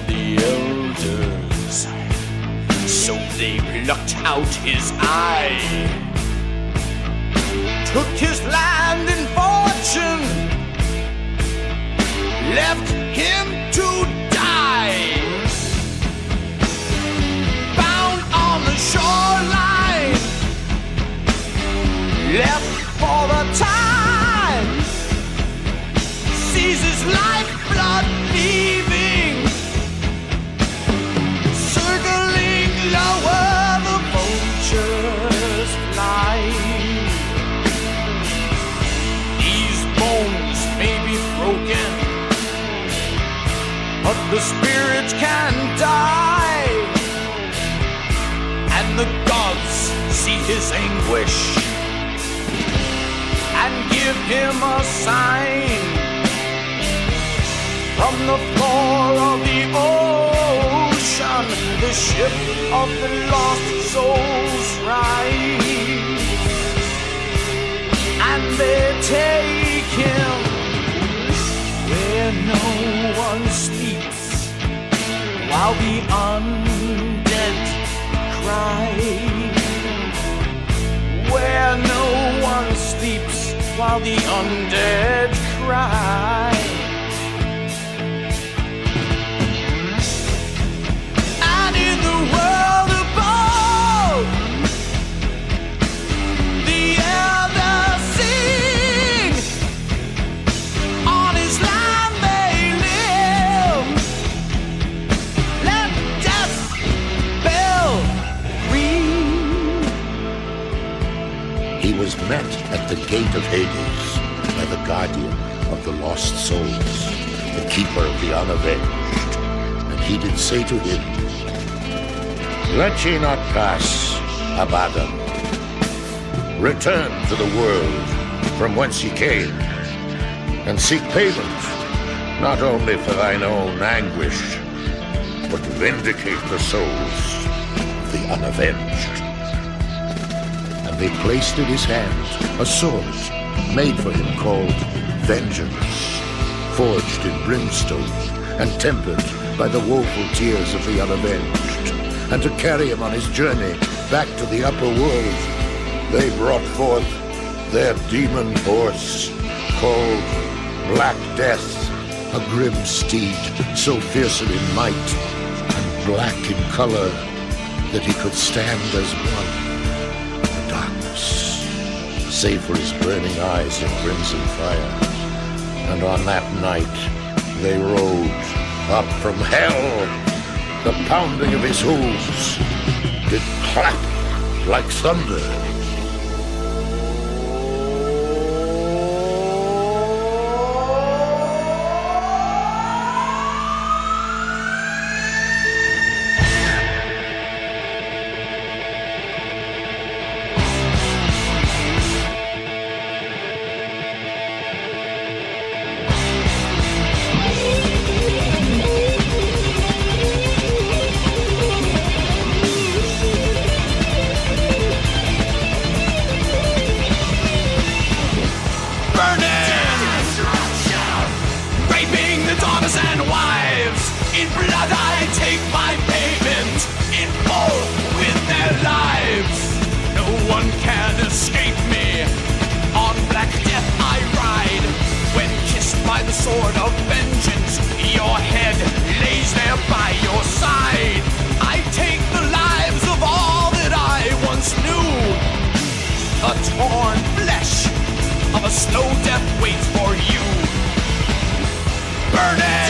the elders. So they plucked out his eye, took his land and fortune, left him to die. Bound on the shoreline, left for the time, sees his lifeblood leaving, circling lower, the vultures fly. These bones may be broken, but the spirit can die, and the gods see his anguish and give him a sign. From the floor of the ocean, the ship of the lost souls rise, and they take him where no one sleeps, while the undead cry. Where no one sleeps, while the undead cry. And in the world above, the elders sing. On his land they live. Let death bell ring. He was met at the gate of Hades by the guardian of the lost souls, the keeper of the unavenged. And he did say to him, Let ye not pass, Abaddon. Return to the world from whence ye came, and seek payment, not only for thine own anguish, but vindicate the souls of the unavenged. And they placed in his hand a sword made for him called Vengeance, forged in brimstone and tempered by the woeful tears of the unavenged. And to carry him on his journey back to the upper world, they brought forth their demon horse called Black Death, a grim steed so fearsome in might and black in color that he could stand as one in the darkness, save for his burning eyes of crimson fire. And on that night they rode up from hell. The pounding of his hooves did clap like thunder. And wives, in blood I take my payment, in full with their lives. No one can escape me, on Black Death I ride. When kissed by the sword of vengeance, your head lays there by your side. I take the lives of all that I once knew. The torn flesh of a slow death waits for you. Burn it!